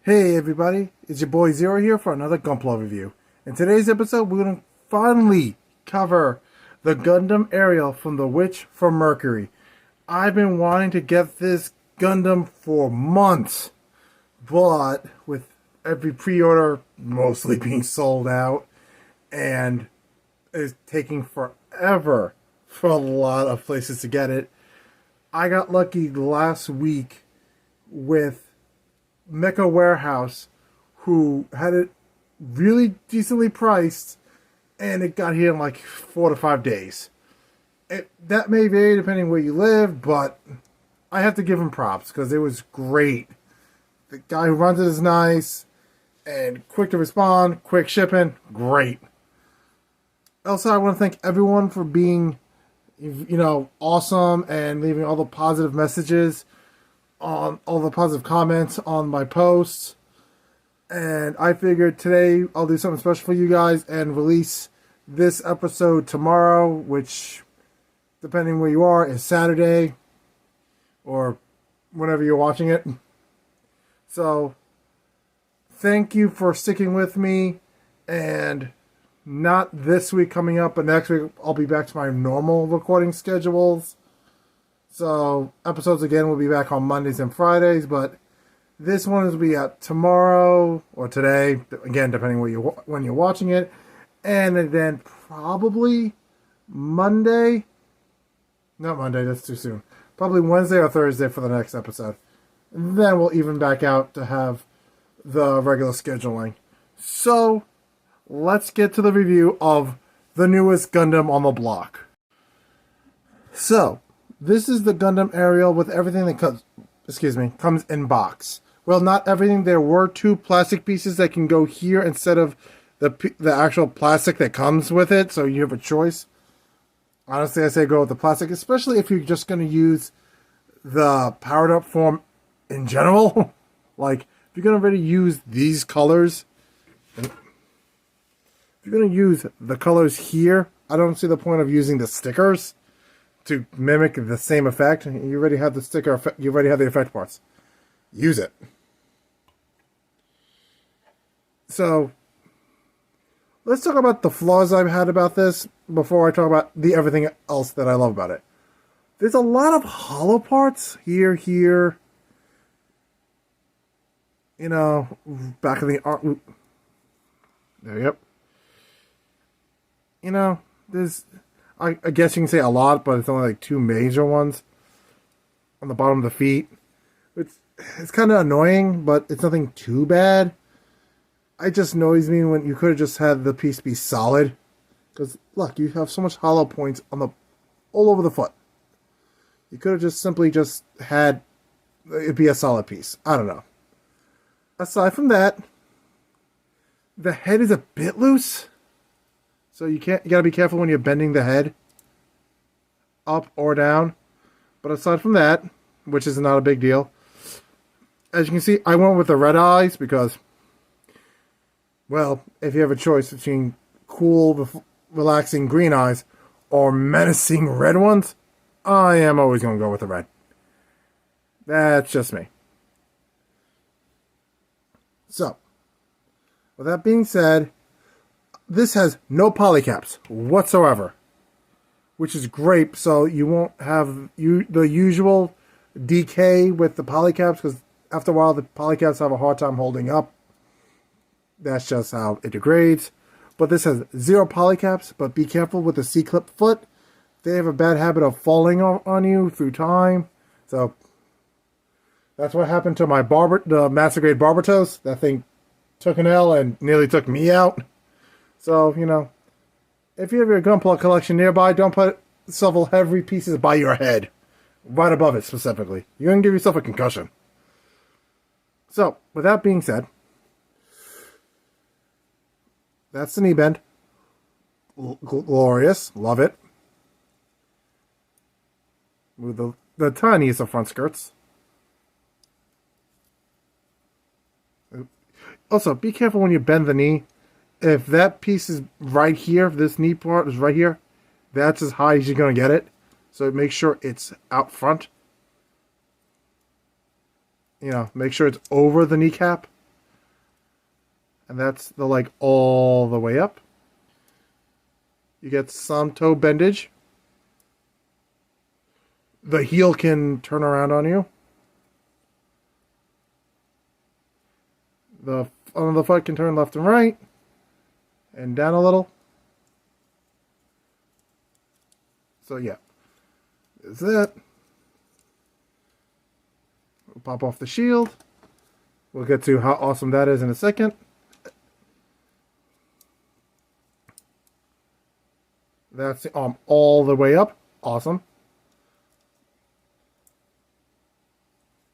Hey everybody, it's your boy Zero here for another Gunpla review. In today's episode, we're going to finally cover the Gundam Aerial from the Witch from Mercury. I've been wanting to get this Gundam for months, but with every pre-order mostly being sold out, and it's taking forever for a lot of places to get it, I got lucky last week with Mecha Warehouse, who had it really decently priced, and it got here in like 4 to 5 days. That may vary depending where you live, but I have to give him props because it was great. The guy who runs it is nice and quick to respond, quick shipping, great. Also, I want to thank everyone for being, awesome and leaving all the positive messages on all the positive comments on my posts. And I figured today I'll do something special for you guys and release this episode tomorrow, which, depending where you are, is Saturday or whenever you're watching it. So thank you for sticking with me, and not this week coming up, but next week I'll be back to my normal recording schedules. So, episodes again will be back on Mondays and Fridays, but this one will be out tomorrow or today, again, depending when you're watching it. And then probably Monday. Not Monday, that's too soon. Probably Wednesday or Thursday for the next episode. And then we'll even back out to have the regular scheduling. So, let's get to the review of the newest Gundam on the block. So, this is the Gundam Aerial with everything that comes in box. Well, not everything. There were 2 plastic pieces that can go here instead of the actual plastic that comes with it, so you have a choice. Honestly, I say go with the plastic, especially if you're just going to use the powered up form in general. Like, if you're going to already use these colors, if you're going to use the colors here, I don't see the point of using the stickers to mimic the same effect. You already have the sticker effect, you already have the effect parts. Use it. So, let's talk about the flaws I've had about this before I talk about everything else that I love about it. There's a lot of hollow parts here, back of the art. There, yep. There's, I guess you can say a lot, but it's only like 2 major ones on the bottom of the feet. It's kind of annoying, but it's nothing too bad. It just annoys me when you could have just had the piece be solid. Because, look, you have so much hollow points all over the foot. You could have just simply had it be a solid piece. I don't know. Aside from that, the head is a bit loose. So you gotta be careful when you're bending the head up or down. But aside from that, which is not a big deal, as you can see, I went with the red eyes because, well, if you have a choice between cool, relaxing green eyes or menacing red ones, I am always going to go with the red. That's just me. So, with that being said, this has no polycaps whatsoever, which is great. So you won't have the usual decay with the polycaps, because after a while the polycaps have a hard time holding up. That's just how it degrades. But this has 0 polycaps, but be careful with the C-clip foot. They have a bad habit of falling on you through time. So that's what happened to the Master Grade Barbatos. That thing took an L and nearly took me out. So, if you have your Gunpla collection nearby, don't put several heavy pieces by your head. Right above it, specifically. You're going to give yourself a concussion. So, with that being said, that's the knee bend. Glorious. Love it. With the tiniest of front skirts. Also, be careful when you bend the knee. If that piece is right here, if this knee part is right here, that's as high as you're going to get it. So make sure it's out front. Make sure it's over the kneecap. and that's the leg all the way up. You get some toe bendage. The heel can turn around on you. The front of the foot can turn left and right, and down a little. So yeah, there's that. We'll pop off the shield. We'll get to how awesome that is in a second. That's the arm all the way up. Awesome.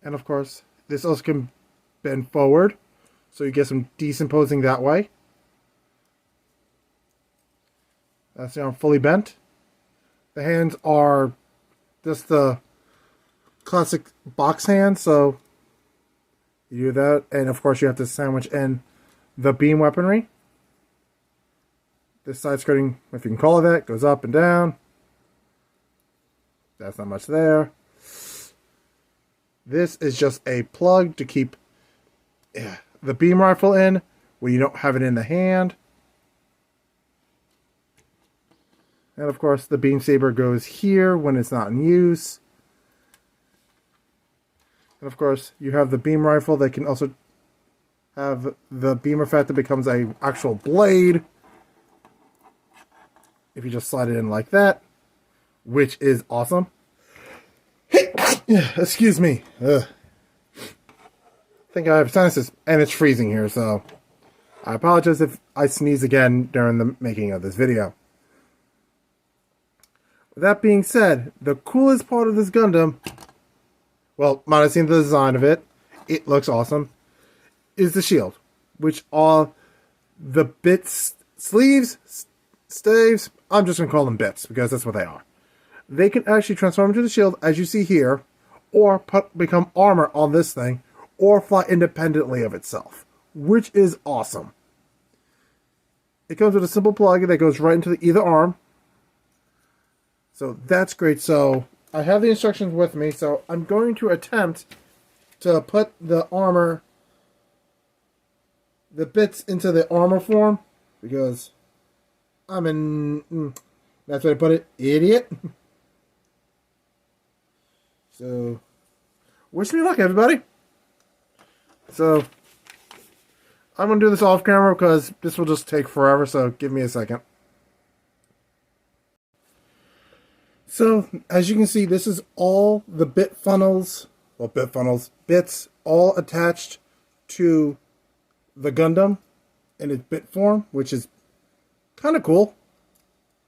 And of course, this also can bend forward, so you get some decent posing that way. That's the arm fully bent. The hands are just the classic box hand, so you do that. And of course, you have to sandwich in the beam weaponry. This side skirting, if you can call it that, goes up and down. That's not much there. This is just a plug to keep the beam rifle in when you don't have it in the hand. And of course, the beam saber goes here when it's not in use. And of course, you have the beam rifle that can also have the beam effect that becomes an actual blade. If you just slide it in like that, which is awesome. Excuse me. I think I have sinuses, and it's freezing here, so I apologize if I sneeze again during the making of this video. With that being said, the coolest part of this Gundam, well, minusing the design of it, it looks awesome, is the shield, which are the bits, sleeves, staves, I'm just going to call them bits, because that's what they are. They can actually transform into the shield, as you see here, or become armor on this thing, or fly independently of itself, which is awesome. It comes with a simple plug that goes right into either arm. So that's great. So I have the instructions with me, so I'm going to attempt to put the armor, the bits into the armor form, because I'm in, that's what I put it, idiot. So, wish me luck, everybody. So, I'm going to do this off camera because this will just take forever, so give me a second. So, as you can see, this is all the bit funnels, well, bits all attached to the Gundam in its bit form, which is kind of cool.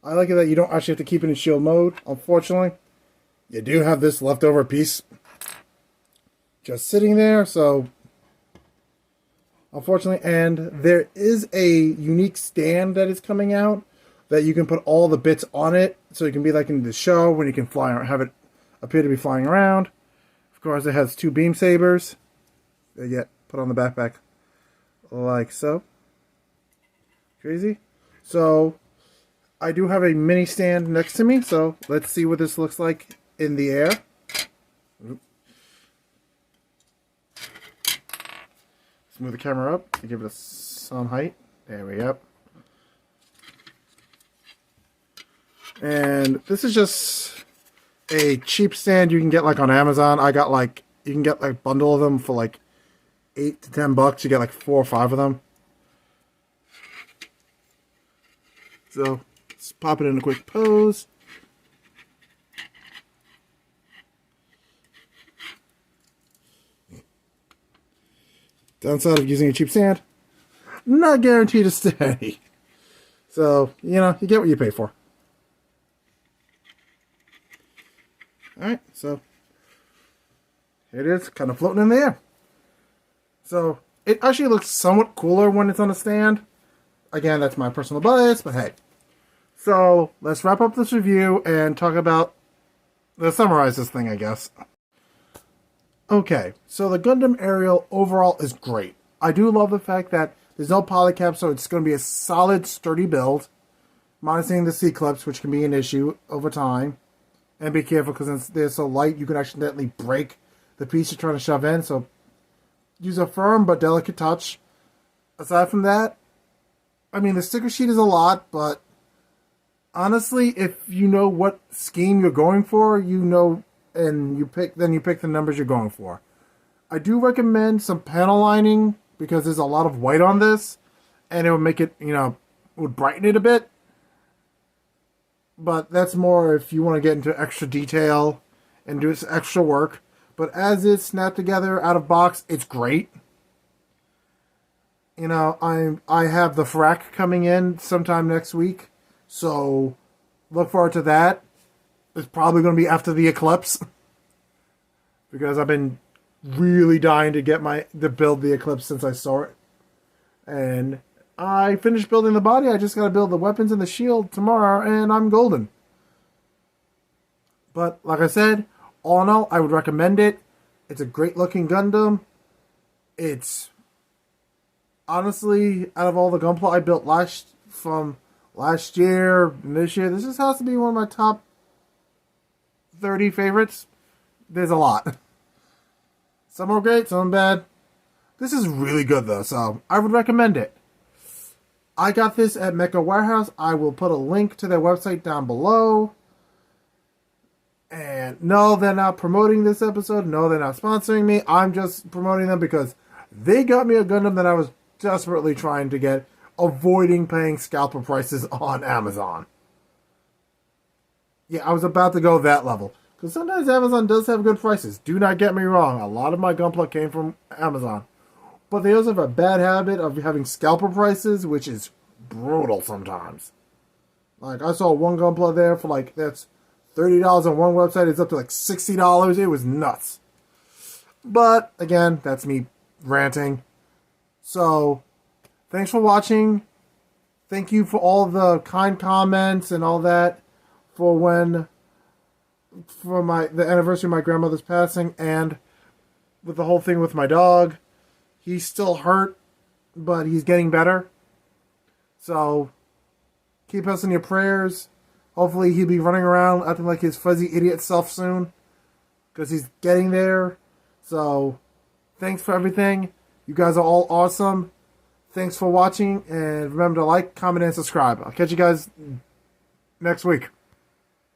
I like it that you don't actually have to keep it in shield mode, unfortunately. You do have this leftover piece just sitting there, so unfortunately, and there is a unique stand that is coming out that you can put all the bits on it, so you can be like in the show when you can fly or have it appear to be flying around. Of course, it has two beam sabers that get put on the backpack like so. Crazy. So I do have a mini stand next to me, so let's see what this looks like in the air. Let's move the camera up to give it some height. There we go. And this is just a cheap stand you can get like on Amazon. I got like, you can get like a bundle of them for like $8 to $10. You get like 4 or 5 of them. So let's pop it in a quick pose. Downside of using a cheap stand, not guaranteed to stay. So, you know, you get what you pay for. Alright, so here it is, kind of floating in the air. So, it actually looks somewhat cooler when it's on a stand. Again, that's my personal bias, but hey. So, let's wrap up this review and talk about, let's summarize this thing, I guess. Okay, so the Gundam Aerial overall is great. I do love the fact that there's no polycap, so it's going to be a solid, sturdy build. Minusing the C-clips, which can be an issue over time. And be careful, because they're so light, you can accidentally break the piece you're trying to shove in. So use a firm but delicate touch. aside from that, I mean, the sticker sheet is a lot, but honestly, if you know what scheme you're going for, you know, and you pick the numbers you're going for. I do recommend some panel lining because there's a lot of white on this, and it would make it, would brighten it a bit. But that's more if you want to get into extra detail and do some extra work. But as it's snapped together out of box, it's great. I have the frac coming in sometime next week, so look forward to that. It's probably going to be after the eclipse because I've been really dying to build the eclipse since I saw it, and I finished building the body. I just got to build the weapons and the shield tomorrow, and I'm golden. But like I said, all in all, I would recommend it. It's a great looking Gundam. It's honestly, out of all the Gunpla I built last year and this year, this just has to be one of my top 30 favorites. There's a lot. Some are great, some are bad. This is really good though, so I would recommend it. I got this at Mecha Warehouse. I will put a link to their website down below. And no, they're not promoting this episode. No, they're not sponsoring me. I'm just promoting them because they got me a Gundam that I was desperately trying to get, avoiding paying scalper prices on Amazon. Yeah, I was about to go that level. Because sometimes Amazon does have good prices. Do not get me wrong. A lot of my Gunpla came from Amazon. But they also have a bad habit of having scalper prices, which is brutal sometimes. Like, I saw one Gunpla there for that's $30 on one website. It's up to $60. It was nuts. But, again, that's me ranting. So, thanks for watching. Thank you for all the kind comments and all that for the anniversary of my grandmother's passing, and with the whole thing with my dog. He's still hurt, but he's getting better. So, keep us in your prayers. Hopefully he'll be running around acting like his fuzzy idiot self soon, because he's getting there. So, thanks for everything. You guys are all awesome. Thanks for watching, and remember to like, comment, and subscribe. I'll catch you guys next week.